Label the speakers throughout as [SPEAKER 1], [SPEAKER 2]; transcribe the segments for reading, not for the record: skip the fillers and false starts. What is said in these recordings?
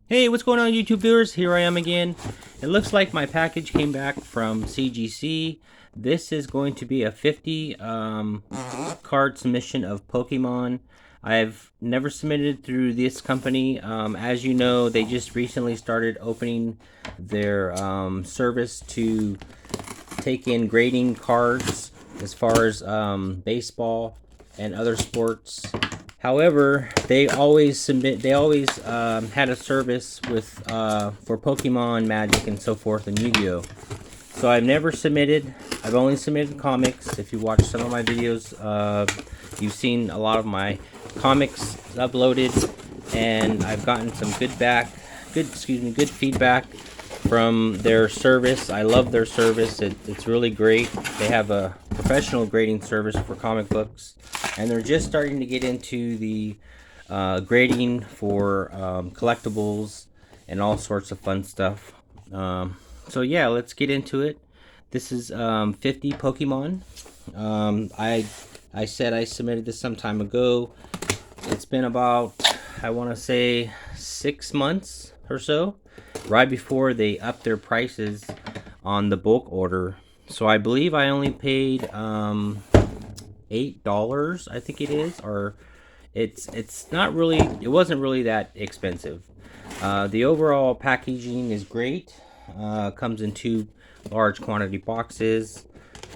[SPEAKER 1] Hey, what's going on, YouTube viewers? Here I am again. It looks like my package came back from CGC. This is going to be a 50 card submission of Pokemon. I've never submitted through this company. As you know, they just recently started opening their service to take in grading cards as far as baseball and other sports. However, they always submit. They always had a service with for Pokemon, Magic, and so forth, and Yu-Gi-Oh. So I've never submitted. I've only submitted comics. If you watch some of my videos, you've seen a lot of my comics uploaded, and I've gotten some good feedback from their service. I love their service. It's really great. They have a professional grading service for comic books, and they're just starting to get into the grading for collectibles and all sorts of fun stuff. So yeah, let's get into it. This is 50 Pokemon. I said I submitted this some time ago. It's been about, I want to say, 6 months or so, right before they upped their prices on the bulk order. So I believe I only paid $8, I think it is, or it's not really, it wasn't really that expensive. The overall packaging is great. Comes in 2 large quantity boxes.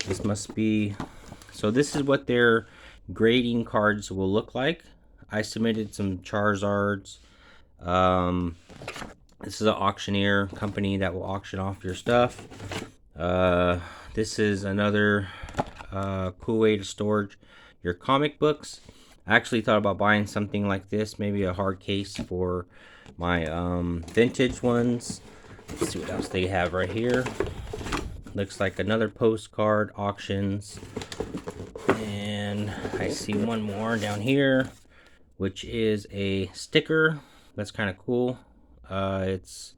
[SPEAKER 1] This must be, so this is what their grading cards will look like. I submitted some Charizards. This is an auctioneer company that will auction off your stuff. This is another cool way to store your comic books. I actually thought about buying something like this, maybe a hard case for my vintage ones. Let's see what else they have right here. Looks like another postcard, auctions. And I see one more down here, which is a sticker. That's kind of cool. It's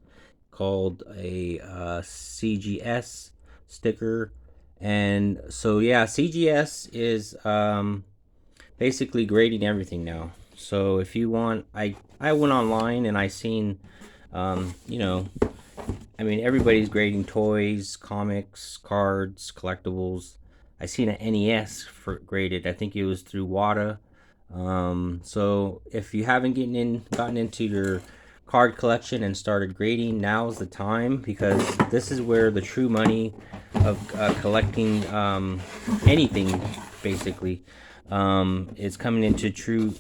[SPEAKER 1] called a CGS sticker. And so yeah, CGS is basically grading everything now. So if you want, I went online and I seen, you know, I mean, everybody's grading toys, comics, cards, collectibles. I seen an NES for graded. I think it was through WATA. So if you haven't gotten into your card collection and started grading, now's the time, because this is where the true money of collecting anything basically is coming into true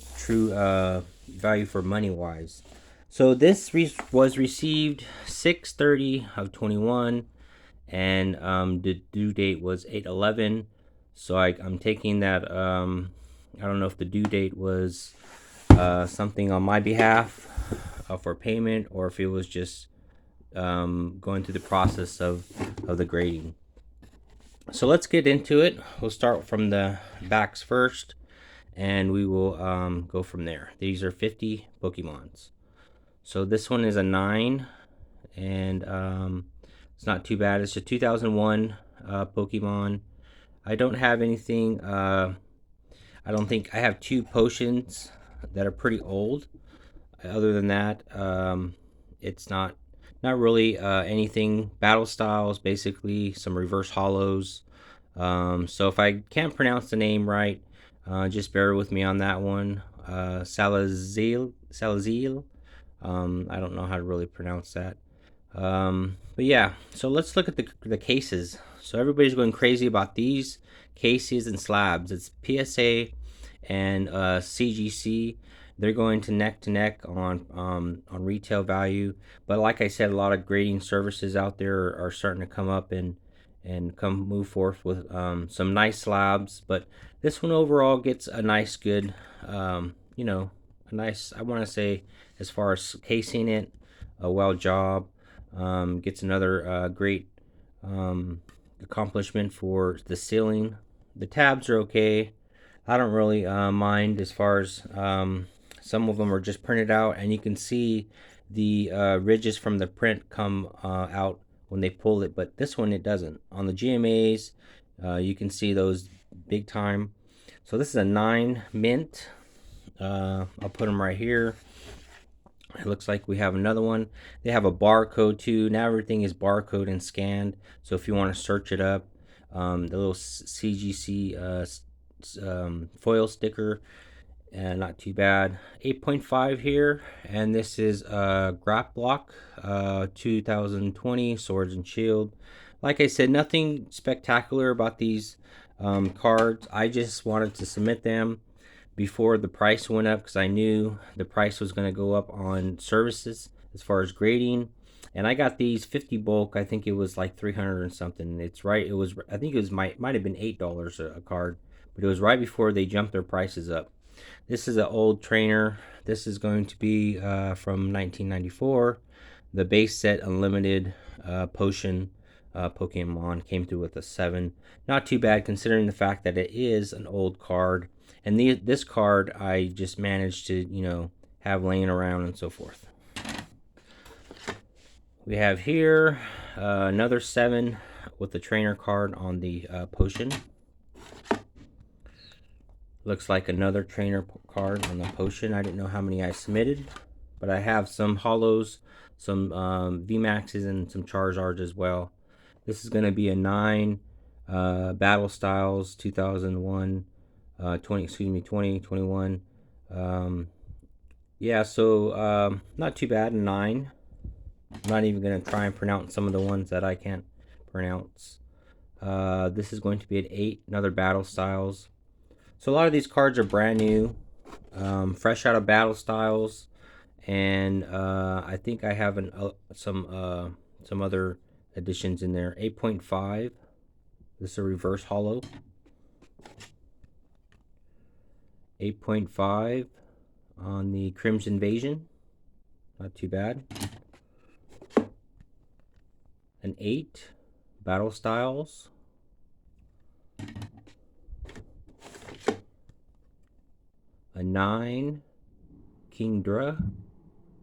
[SPEAKER 1] value for money wise. So this was received 6/30 of 21, and the due date was 8/11. So I'm taking that. I don't know if the due date was something on my behalf for payment, or if it was just going through the process of the grading. So let's get into it. We'll start from the backs first, and we will go from there. These are 50 Pokemons. So this one is a 9, and it's not too bad. It's a 2001 Pokemon. I don't have anything. I don't think I have 2 potions that are pretty old. Other than that, it's not really anything. Battle styles, basically some reverse hollows. So if I can't pronounce the name right, just bear with me on that one. Salazil. I don't know how to really pronounce that. But yeah, so let's look at the cases. So everybody's going crazy about these cases and slabs. It's PSA and CGC. They're going to neck on retail value. But like I said, a lot of grading services out there are starting to come up and come move forth with some nice slabs. But this one overall gets a nice, good, you know, a nice, I want to say, as far as casing it, a well job. Gets another great accomplishment for the sealing. The tabs are okay. I don't really mind as far as some of them are just printed out, and you can see the ridges from the print come out when they pull it, but this one it doesn't. On the GMAs, you can see those big time. So this is a 9 mint. I'll put them right here. It looks like we have another one. They have a barcode too. Now everything is barcode and scanned. So if you want to search it up, the little CGC foil sticker, not too bad. 8.5 here, and this is Grap Block 2020 Swords and Shield. Like I said, nothing spectacular about these cards. I just wanted to submit them before the price went up because I knew the price was going to go up on services as far as grading. And I got these 50 bulk. I think it was like 300 and something. It's right. It was. I think it was might have been $8 a card, but it was right before they jumped their prices up. This is an old trainer. This is going to be from 1994. The base set unlimited potion Pokemon came through with a 7. Not too bad considering the fact that it is an old card. And this card I just managed to, have laying around and so forth. We have here another 7 with the trainer card on the potion. Looks like another trainer card on the potion. I didn't know how many I submitted, but I have some holos, some VMAXs, and some Charizards as well. This is going to be a 9 Battle Styles 2001, 2021. Yeah, so not too bad, a 9. I'm not even going to try and pronounce some of the ones that I can't pronounce. This is going to be an 8, another Battle Styles. So a lot of these cards are brand new, fresh out of Battle Styles, and I think I have some other additions in there. 8.5. This is a reverse holo. 8.5 on the Crimson Invasion. Not too bad. An 8 Battle Styles. A 9 Kingdra.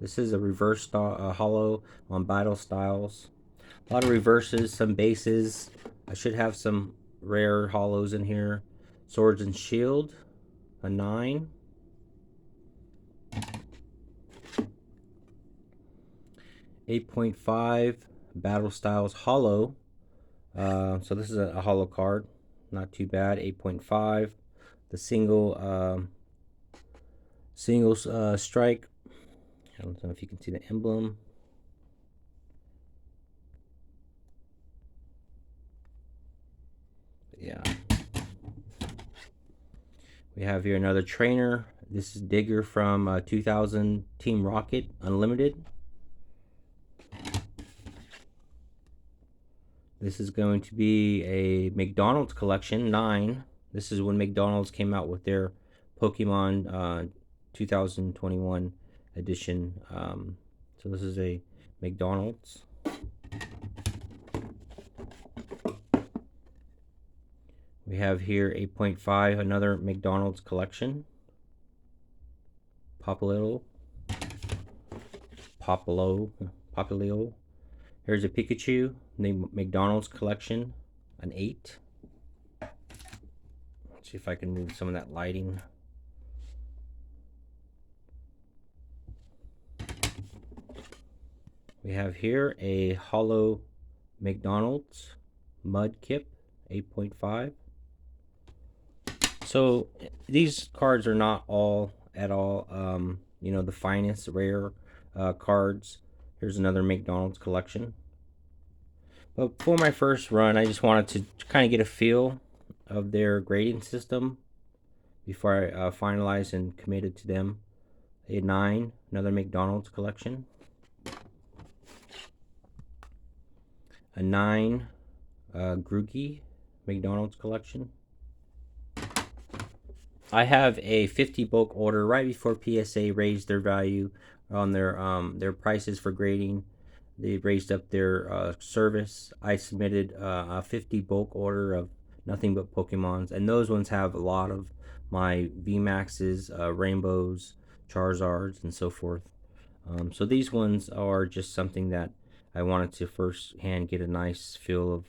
[SPEAKER 1] This is a reverse holo on Battle Styles. A lot of reverses, some bases. I should have some rare holos in here. Swords and Shield. A 9. $8.5 Battle Styles holo. So this is a holo card. Not too bad. 8.5. The single strike. I don't know if you can see the emblem. Yeah. We have here another trainer. This is Digger from 2000 Team Rocket Unlimited. This is going to be a McDonald's collection, 9. This is when McDonald's came out with their Pokemon 2021 edition. So this is a McDonald's. We have here 8.5, another McDonald's collection. Popplio. Here's a Pikachu, the McDonald's collection, an 8. Let's see if I can move some of that lighting. We have here a holo McDonald's Mudkip, 8.5. So these cards are not all at all, the finest rare cards. Here's another McDonald's collection. But for my first run, I just wanted to kind of get a feel of their grading system before I finalized and committed to them. A 9, another McDonald's collection. A 9 Grookey McDonald's collection. I have a 50 bulk order right before PSA raised their value on their prices for grading. They raised up their service. I submitted a 50 bulk order of nothing but Pokemons, and those ones have a lot of my VMAXs, Rainbows, Charizards, and so forth. So these ones are just something that I wanted to first hand get a nice feel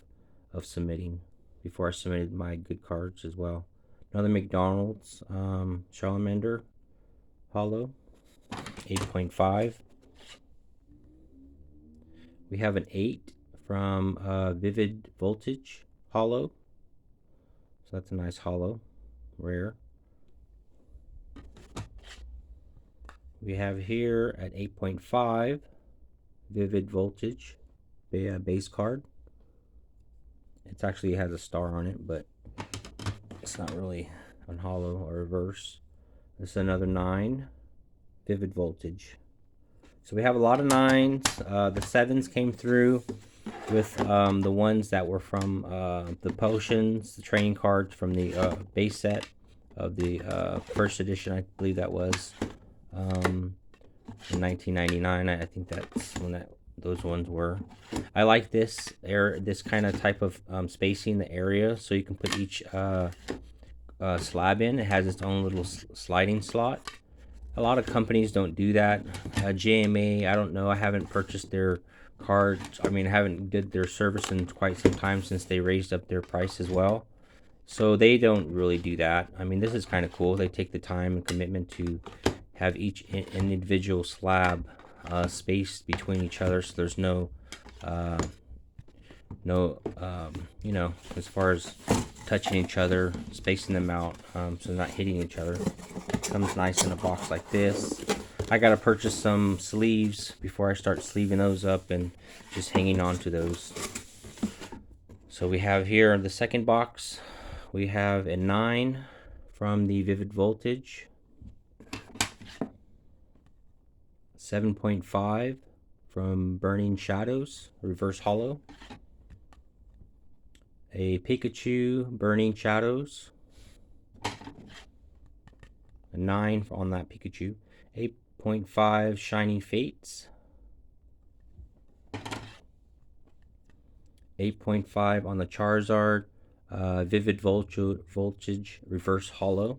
[SPEAKER 1] of submitting before I submitted my good cards as well. Another McDonald's Charmander holo, 8.5. We have an 8 from Vivid Voltage Hollow. So that's a nice hollow, rare. We have here at 8.5 Vivid Voltage base card. It actually has a star on it, but it's not really on hollow or reverse. This is another 9 Vivid Voltage. So we have a lot of 9s. The 7s came through with the ones that were from the potions, the training cards from the base set of the first edition, I believe that was in 1999. I think that's when those ones were. I like this kind of type of spacing the area, so you can put each slab in. It has its own little sliding slot. A lot of companies don't do that. JMA, I don't know. I haven't purchased their cards. I mean, I haven't did their service in quite some time since they raised up their price as well. So they don't really do that. I mean, this is kind of cool. They take the time and commitment to have each individual slab spaced between each other, so there's no you know, as far as touching each other, spacing them out, so they're not hitting each other. Comes nice in a box like this. I gotta purchase some sleeves before I start sleeving those up and just hanging on to those. So we have here the second box, we have a 9 from the Vivid Voltage, 7.5 from Burning Shadows reverse hollow, a Pikachu Burning Shadows, a 9 on that Pikachu, 8.5 Shining Fates, 8.5 on the Charizard Vivid Voltage reverse hollow,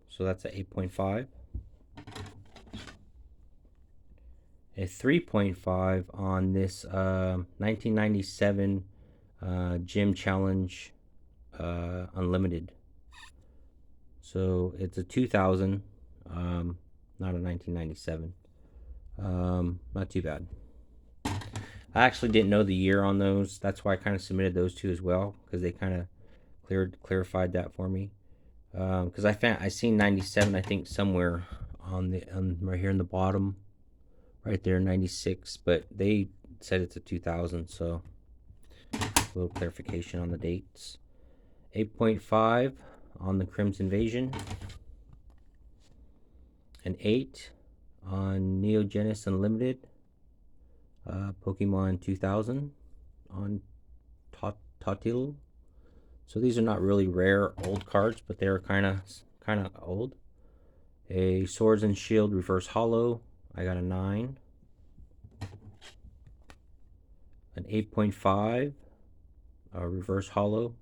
[SPEAKER 1] so that's a 8.5. A 3.5 on this 1997 Gym Challenge Unlimited. So it's a 2000, not a 1997. Not too bad. I actually didn't know the year on those. That's why I kind of submitted those two as well, because they kind of clarified that for me. Because I seen 97, I think, somewhere on right here in the bottom, right there, 96. But they said it's a 2000, so a little clarification on the dates. 8.5 on the Crimson Invasion, an 8 on Neogenis Unlimited, Pokemon 2000 on Totil. So these are not really rare old cards, but they're kind of old. A Swords and Shield reverse hollow, I got a 9. An 8.5 reverse hollow,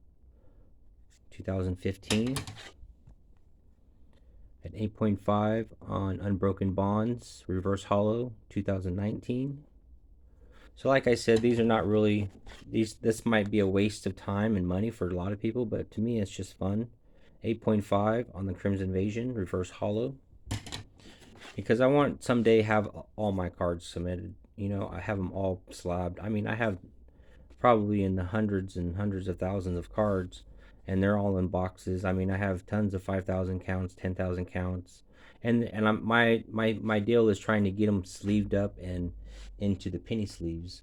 [SPEAKER 1] 2015. An 8.5 on Unbroken Bonds reverse hollow, 2019. So like I said, these are not really, this might be a waste of time and money for a lot of people, but to me it's just fun. 8.5 on the Crimson Invasion reverse hollow, because I want someday have all my cards submitted. You know, I have them all slabbed. I mean, I have probably in the hundreds and hundreds of thousands of cards, and they're all in boxes. I mean, I have tons of 5,000 counts, 10,000 counts, and my deal is trying to get them sleeved up and into the penny sleeves.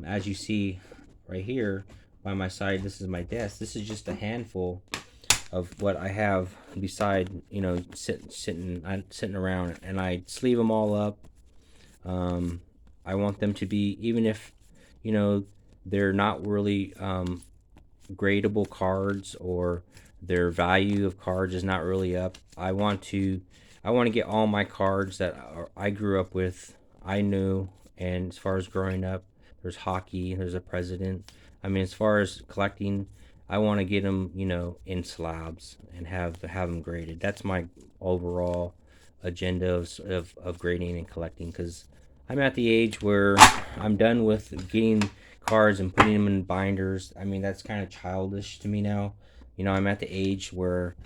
[SPEAKER 1] As you see right here by my side, this is my desk. This is just a handful of what I have beside, you know, sitting around, and I sleeve them all up. I want them to be, even if, you know, they're not really gradable cards, or their value of cards is not really up. I want to get all my cards that I grew up with, I knew, and as far as growing up, there's hockey, there's a president. I mean, as far as collecting, I want to get them, you know, in slabs and have them graded. That's my overall agenda of grading and collecting, because I'm at the age where I'm done with getting cards and putting them in binders. I mean, that's kind of childish to me now. You know, I'm at the age where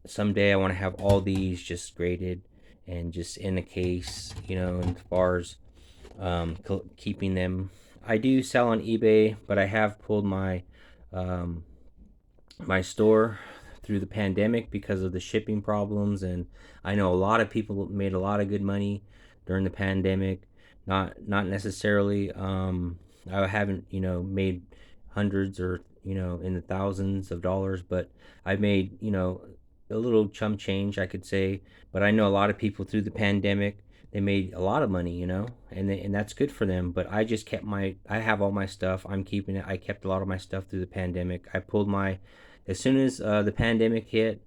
[SPEAKER 1] someday I want to have all these just graded and just in a case, you know. And as far as keeping them, I do sell on eBay, but I have pulled um, my store through the pandemic because of the shipping problems, and I know a lot of people made a lot of good money during the pandemic. Not necessarily. I haven't made hundreds or in the thousands of dollars, but I made a little chump change, I could say. But I know a lot of people through the pandemic, they made a lot of money, and that's good for them. But I just kept I have all my stuff. I'm keeping it. I kept a lot of my stuff through the pandemic. I pulled my as soon as the pandemic hit,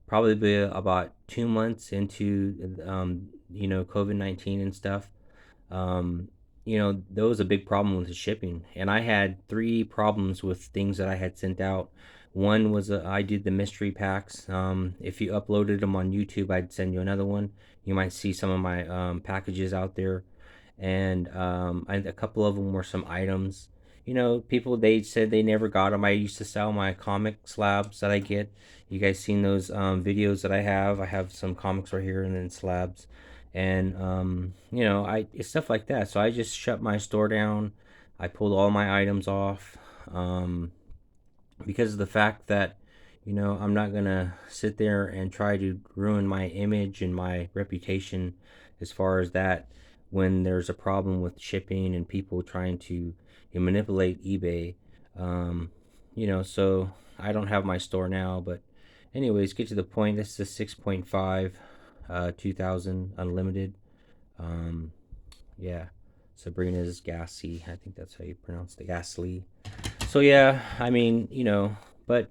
[SPEAKER 1] probably about 2 months into COVID-19 and stuff. Um, there was a big problem with the shipping, and I had three problems with things that I had sent out. One was I did the mystery packs. If you uploaded them on YouTube, I'd send you another one. You might see some of my packages out there, and a couple of them were some items. People, they said they never got them. I used to sell my comic slabs that I get. You guys seen those videos that I have? I have some comics right here and then slabs, and I it's stuff like that. So I just shut my store down. I pulled all my items off. Um, because of the fact that I'm not gonna sit there and try to ruin my image and my reputation as far as that when there's a problem with shipping and people trying to manipulate eBay. um, so I don't have my store now, but anyways, get to the point. This is a 6.5 2000 unlimited. um, yeah, Sabrina's Gassy, I think that's how you pronounce the Gasly. So yeah, I mean, but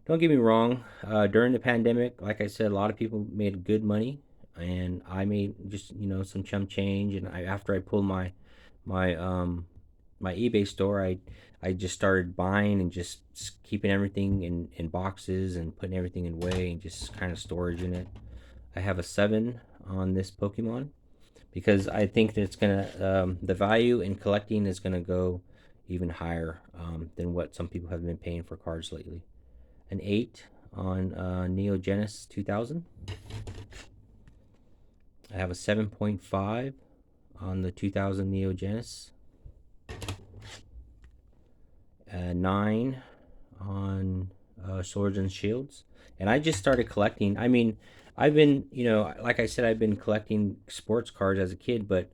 [SPEAKER 1] don't get me wrong. During the pandemic, like I said, a lot of people made good money, and I made just some chump change. And after I pulled my my eBay store, I just started buying and just keeping everything in boxes and putting everything in way and just kind of storage in it. I have a 7 on this Pokemon because I think that it's gonna the value in collecting is gonna go even higher than what some people have been paying for cards lately. An 8 on Neo Genesis 2000. I have a 7.5 on the 2000 Neo Genesis. A 9 on Swords and Shields. And I just started collecting. I mean, I've been, like I said, I've been collecting sports cards as a kid, but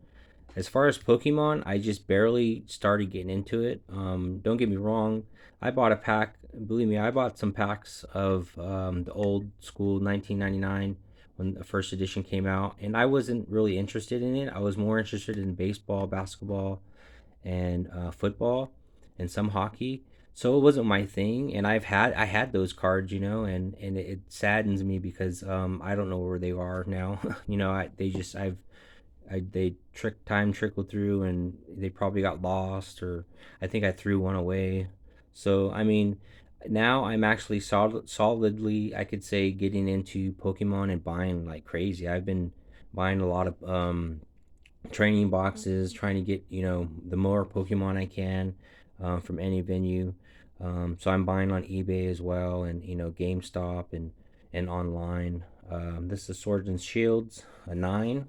[SPEAKER 1] as far as Pokemon, I just barely started getting into it. Don't get me wrong. I bought a pack. Believe me, I bought some packs of the old school 1999 when the first edition came out, and I wasn't really interested in it. I was more interested in baseball, basketball, and football, and some hockey. So it wasn't my thing, and I had those cards, and it saddens me because I don't know where they are now. They just they trickled through, and they probably got lost, or I think I threw one away. So I mean, now I'm actually solidly, I could say, getting into Pokemon and buying like crazy. I've been buying a lot of training boxes, trying to get the more Pokemon I can from any venue. So I'm buying on eBay as well, and GameStop and online. This is Swords and Shields, a 9.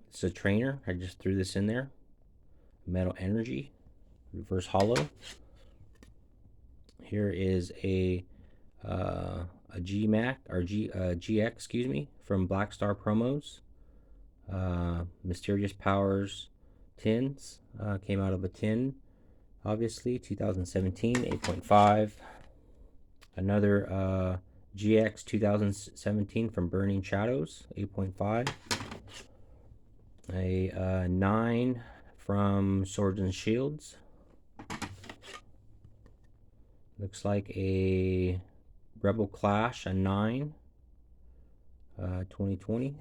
[SPEAKER 1] It's a trainer. I just threw this in there. Metal Energy, reverse hollow. Here is a GMAC or GX, excuse me, from Black Star Promos. Mysterious Powers tins, came out of a tin, obviously. 2017, 8.5. Another GX 2017 from Burning Shadows, 8.5. A 9 from Swords and Shields. Looks like a Rebel Clash, a 9, 2020.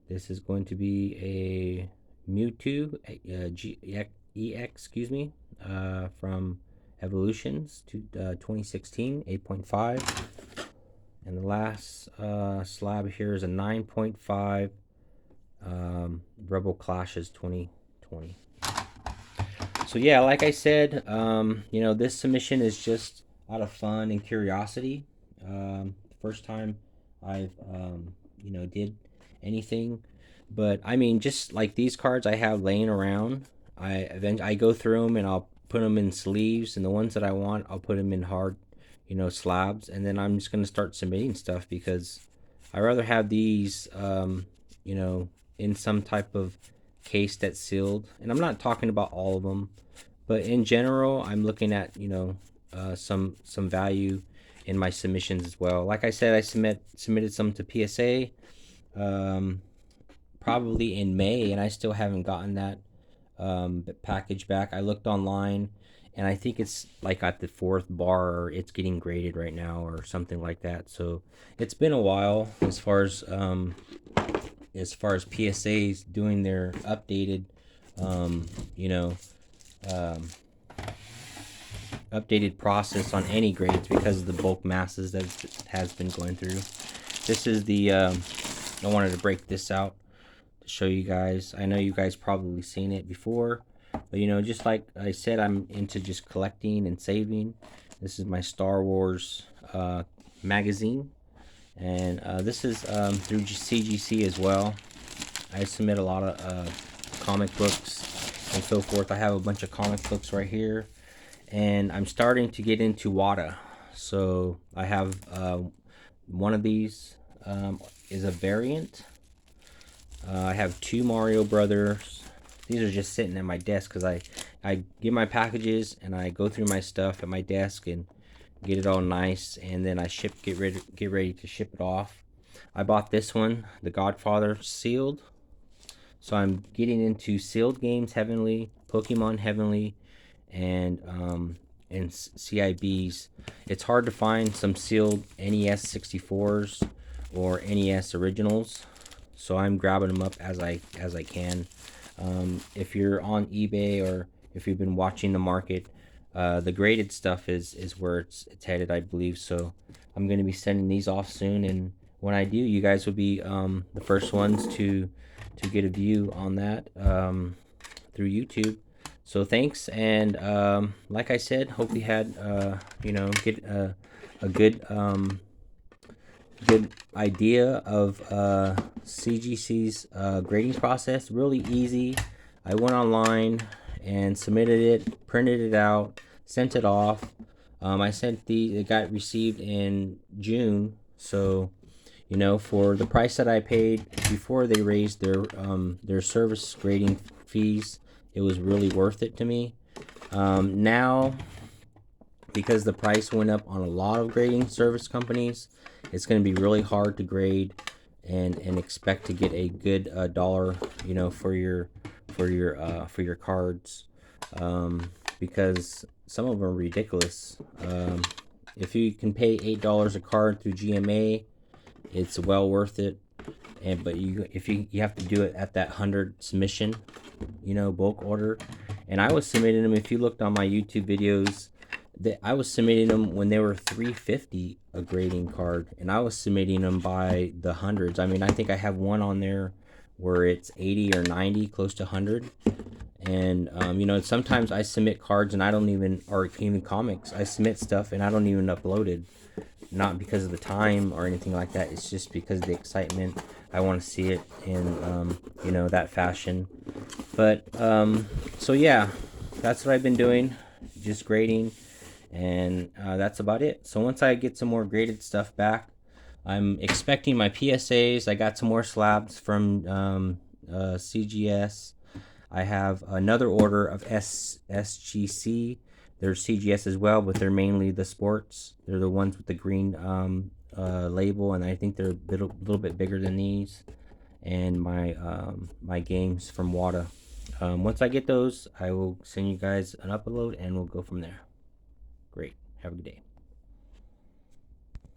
[SPEAKER 1] This is going to be a Mewtwo EX, excuse me, from Evolutions to 2016, 8.5. And the last slab here is a 9.5 Rebel Clashes 2020. So yeah, like I said, this submission is just out of fun and curiosity. The first time I've did anything But I mean, just like these cards I have laying around, I go through them and I'll put them in sleeves, and the ones that I want, I'll put them in hard, slabs, and then I'm just gonna start submitting stuff because I rather have these, you know, in some type of case that's sealed. And I'm not talking about all of them, but in general, I'm looking at some value in my submissions as well. Like I said, I submitted some to PSA. Um, Probably in May, and I still haven't gotten that package back. I looked online, and I think it's like at the fourth bar, or it's getting graded right now, or something like that. So it's been a while as far as PSAs doing their updated, um, you know, um, updated process on any grades because of the bulk masses that has been going through. This is the. I wanted to break this out to show you guys. I know you guys probably seen it before, but just like I said, I'm into just collecting and saving. This is my Star Wars magazine, and this is through CGC as well. I submit a lot of comic books and so forth. I have a bunch of comic books right here, and I'm starting to get into WATA. So I have one of these is a variant. I have two Mario Brothers. These are just sitting at my desk because I get my packages and I go through my stuff at my desk and get it all nice, and then I get ready to ship it off. I bought this one, The Godfather sealed. So I'm getting into sealed games heavily, Pokemon heavily, and CIBs. It's hard to find some sealed NES 64s or NES originals, so I'm grabbing them up as I can. If you're on eBay or if you've been watching the market, the graded stuff is where it's headed, I believe. So I'm going to be sending these off soon, and when I do, you guys will be the first ones to get a view on that through YouTube. So thanks, and like I said, hope you had get a good idea of CGC's grading process. Really easy. I went online and submitted it, printed it out, sent it off. It got received in June, so for the price that I paid before they raised their service grading fees, it was really worth it to me. Now, because the price went up on a lot of grading service companies, it's going to be really hard to grade and expect to get a good dollar, for your cards, because some of them are ridiculous. If you can pay $8 a card through GMA, it's well worth it. But you have to do it at that 100 submission, bulk order. And I was submitting them. If you looked on my YouTube videos, I was submitting them when they were $3.50 a grading card, and I was submitting them by the hundreds. I mean, I think I have one on there where it's 80 or 90, close to 100. And sometimes I submit cards and I don't even, or even comics, I submit stuff and I don't even upload it. Not because of the time or anything like that. It's just because of the excitement. I want to see it in that fashion. But so yeah, that's what I've been doing, just grading, and that's about it. So once I get some more graded stuff back, I'm expecting my PSAs. I got some more slabs from CGS. I have another order of SGC. They're CGS as well, but they're mainly the sports. They're the ones with the green label, and I think they're a little bit bigger than these. And my games from WATA. Once I get those, I will send you guys an upload, and we'll go from there. Great. Have a good day.